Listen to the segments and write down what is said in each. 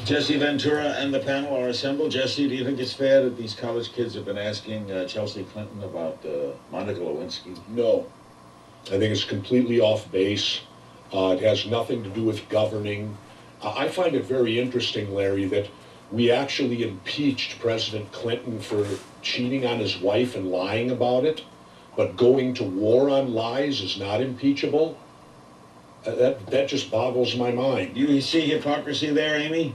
Jesse Ventura and the panel are assembled. Jesse, do you think it's fair that these college kids have been asking Chelsea Clinton about Monica Lewinsky? No. I think it's completely off base. It has nothing to do with governing. I find it very interesting, Larry, that we actually impeached President Clinton for cheating on his wife and lying about it, but going to war on lies is not impeachable. That just boggles my mind. Do you see hypocrisy there, Amy?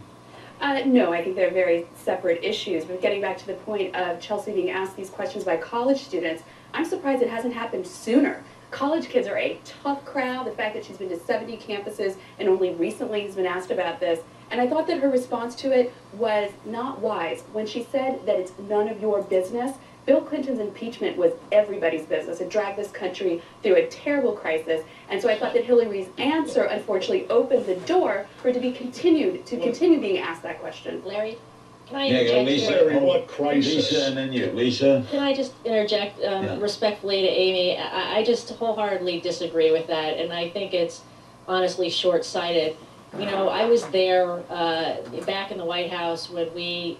No, I think they're very separate issues. But getting back to the point of Chelsea being asked these questions by college students, I'm surprised it hasn't happened sooner. College kids are a tough crowd. The fact that she's been to 70 campuses and only recently has been asked about this. And I thought that her response to it was not wise. When she said that it's none of your business, Bill Clinton's impeachment was everybody's business. It dragged this country through a terrible crisis. And so I thought that Hillary's answer, unfortunately, opened the door for her to continue being asked that question. Larry, can I interject Lisa, here? What crisis? Lisa, and then you. Lisa? Can I just interject respectfully to Amy? I just wholeheartedly disagree with that, and I think it's honestly short-sighted. You know, I was there back in the White House when we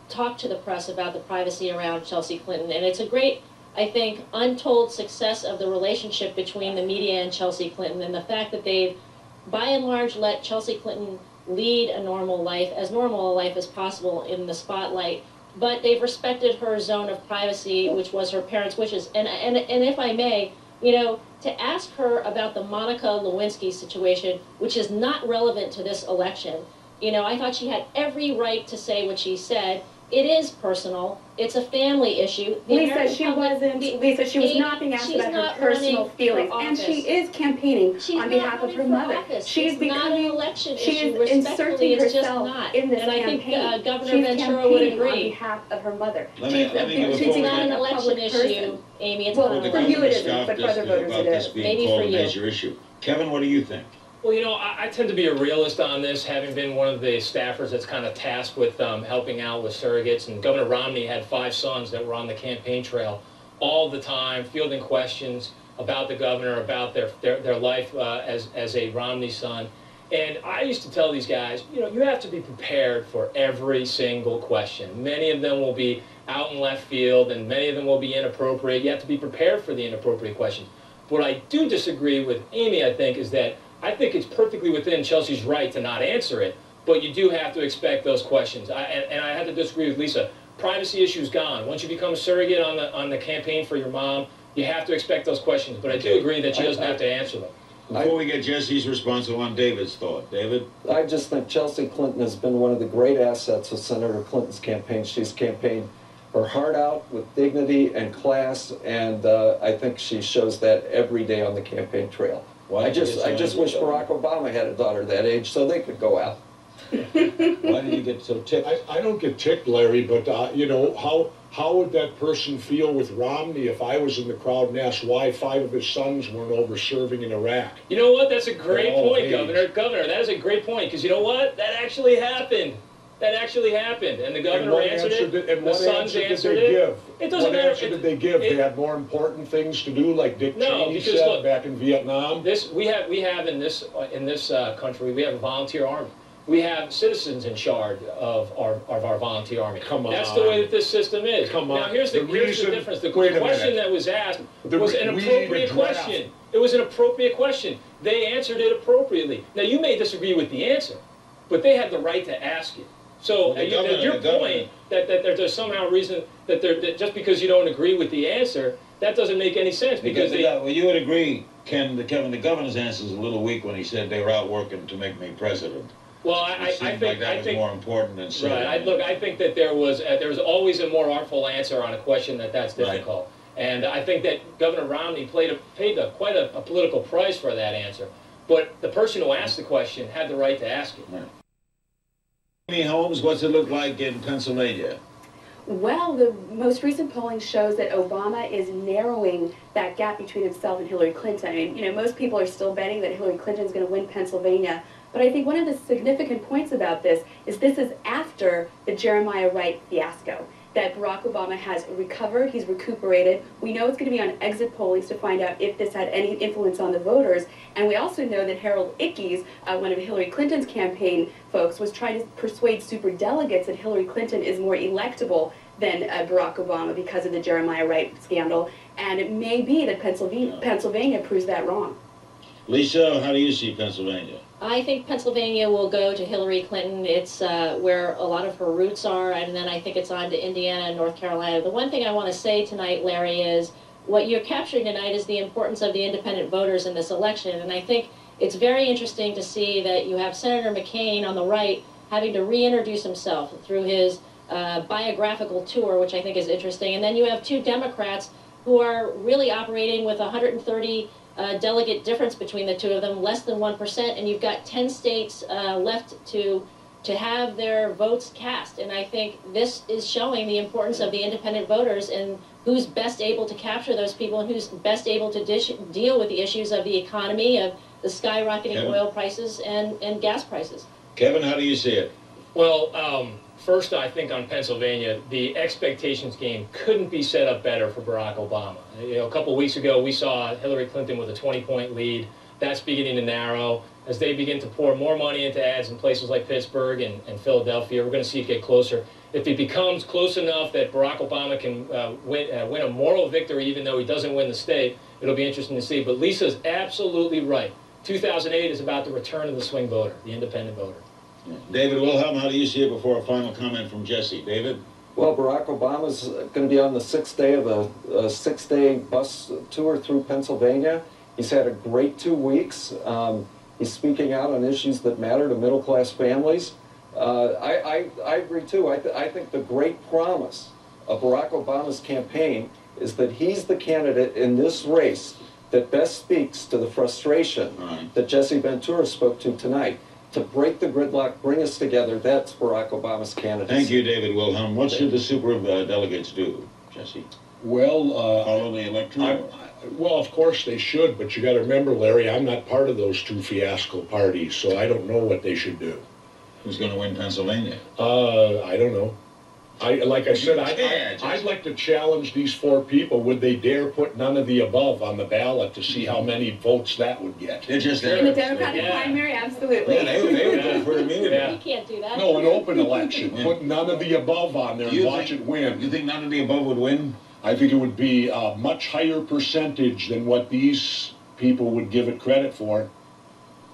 talked to the press about the privacy around Chelsea Clinton, and it's a great, I think, untold success of the relationship between the media and Chelsea Clinton, and the fact that they've, by and large, let Chelsea Clinton lead a normal life, as normal a life as possible in the spotlight, but they've respected her zone of privacy, which was her parents' wishes. And if I may, you know, to ask her about the Monica Lewinsky situation, which is not relevant to this election, you know, I thought she had every right to say what she said. It is personal. It's a family issue. Lisa, she was not being asked about her personal feelings, and she is campaigning on behalf of her mother. She's not an election issue. She is inserting herself in this and I campaign. think Governor Ventura would agree. On behalf of her mother. It's not an election issue, Amy. It's not an for you it isn't, but for other voters it is. Maybe for you. Major issue. Kevin, what do you think? Well, you know, I tend to be a realist on this, having been one of the staffers that's kind of tasked with helping out with surrogates. And Governor Romney had 5 sons that were on the campaign trail all the time, fielding questions about the governor, about their life as a Romney son. And I used to tell these guys, you know, you have to be prepared for every single question. Many of them will be out in left field, and many of them will be inappropriate. You have to be prepared for the inappropriate questions. What I do disagree with Amy, I think, is that I think it's perfectly within Chelsea's right to not answer it, but you do have to expect those questions. And I have to disagree with Lisa. Privacy issue's gone. Once you become a surrogate on the campaign for your mom, you have to expect those questions. But I do agree that she doesn't have to answer them. Before we get Jesse's response, I want David's thought. David? I just think Chelsea Clinton has been one of the great assets of Senator Clinton's campaign. She's campaigned her heart out with dignity and class, and I think she shows that every day on the campaign trail. I just wish Barack Obama had a daughter that age so they could go out. Why did you get so ticked? I don't get ticked, Larry, but you know, how would that person feel with Romney if I was in the crowd and asked why 5 of his sons weren't over serving in Iraq? You know what? That's a great point, Governor. Governor, that is a great point, because you know what? That actually happened. That actually happened, and the governor answered it. And what answer did they give? It doesn't matter. What answer did they give? They had more important things to do, like Dick Cheney said back in Vietnam. We have in this country, we have a volunteer army. We have citizens in charge of our volunteer army. Come on. That's the way that this system is. Come on. Now here's the difference. The question that was asked was an appropriate question. It was an appropriate question. They answered it appropriately. Now you may disagree with the answer, but they had the right to ask it. So your point that there's somehow reason that just because you don't agree with the answer, that doesn't make any sense. Because well, you would agree, Kevin, the governor's answer is a little weak when he said they were out working to make me president. Well, I think that was more important than saying. Right. Look, I think that there was always a more artful answer on a question that's difficult, and I think that Governor Romney paid quite a political price for that answer. But the person who asked the question had the right to ask it. Right. Amy Holmes, what's it look like in Pennsylvania? Well, the most recent polling shows that Obama is narrowing that gap between himself and Hillary Clinton. I mean, you know, most people are still betting that Hillary Clinton is going to win Pennsylvania. But I think one of the significant points about this is after the Jeremiah Wright fiasco. that Barack Obama has recovered, he's recuperated. We know it's going to be on exit pollings to find out if this had any influence on the voters. And we also know that Harold Ickes, one of Hillary Clinton's campaign folks, was trying to persuade superdelegates that Hillary Clinton is more electable than Barack Obama because of the Jeremiah Wright scandal. And it may be that Pennsylvania proves that wrong. Lisa, how do you see Pennsylvania? I think Pennsylvania will go to Hillary Clinton. It's where a lot of her roots are, and then I think it's on to Indiana and North Carolina. The one thing I want to say tonight, Larry, is what you're capturing tonight is the importance of the independent voters in this election, and I think it's very interesting to see that you have Senator McCain on the right having to reintroduce himself through his biographical tour, which I think is interesting, and then you have two Democrats who are really operating with 130 delegate difference between the two of them, less than 1%, and you've got 10 states left to have their votes cast. And I think this is showing the importance of the independent voters and who's best able to capture those people and who's best able to deal with the issues of the economy, of the skyrocketing Kevin? Oil prices and gas prices. Kevin, how do you see it? Well, first, I think on Pennsylvania, the expectations game couldn't be set up better for Barack Obama. You know, a couple of weeks ago, we saw Hillary Clinton with a 20-point lead. That's beginning to narrow. As they begin to pour more money into ads in places like Pittsburgh and Philadelphia, we're going to see it get closer. If it becomes close enough that Barack Obama can win a moral victory, even though he doesn't win the state, it'll be interesting to see. But Lisa's absolutely right. 2008 is about the return of the swing voter, the independent voter. David Wilhelm, how do you see it before a final comment from Jesse? David? Well, Barack Obama's going to be on the 6th day of a 6-day bus tour through Pennsylvania. He's had a great 2 weeks. He's speaking out on issues that matter to middle-class families. I agree, too. I think the great promise of Barack Obama's campaign is that he's the candidate in this race that best speaks to the frustration that Jesse Ventura spoke to tonight. To break the gridlock, bring us together, that's Barack Obama's candidacy. Thank you, David Wilhelm. What should the super delegates do, Jesse? Well, Follow the electoral? well, of course they should, but you got to remember, Larry, I'm not part of those two fiasco parties, so I don't know what they should do. Who's going to win Pennsylvania? I don't know. Like I said, I'd like to challenge these four people. Would they dare put none of the above on the ballot to see how many votes that would get? They're just In the Democratic primary, absolutely. Yeah, they would vote for immunity. Yeah. You can't do that. No, an open election. Yeah. Put none of the above on there and watch it win. You think none of the above would win? I think it would be a much higher percentage than what these people would give it credit for.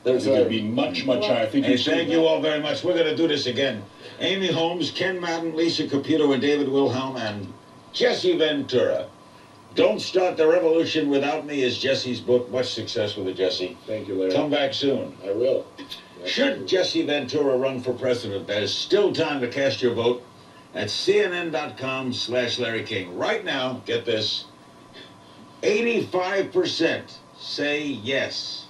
I think it would be much, much higher. I think Hey, thank you all very much. We're going to do this again. Amy Holmes, Ken Madden, Lisa Caputo, and David Wilhelm, and Jesse Ventura. Don't Start the Revolution Without Me is Jesse's book. Much success with it, Jesse. Thank you, Larry. Come back soon. I will. Should Jesse Ventura run for president, there's still time to cast your vote at cnn.com/Larry King. Right now, get this, 85% say yes.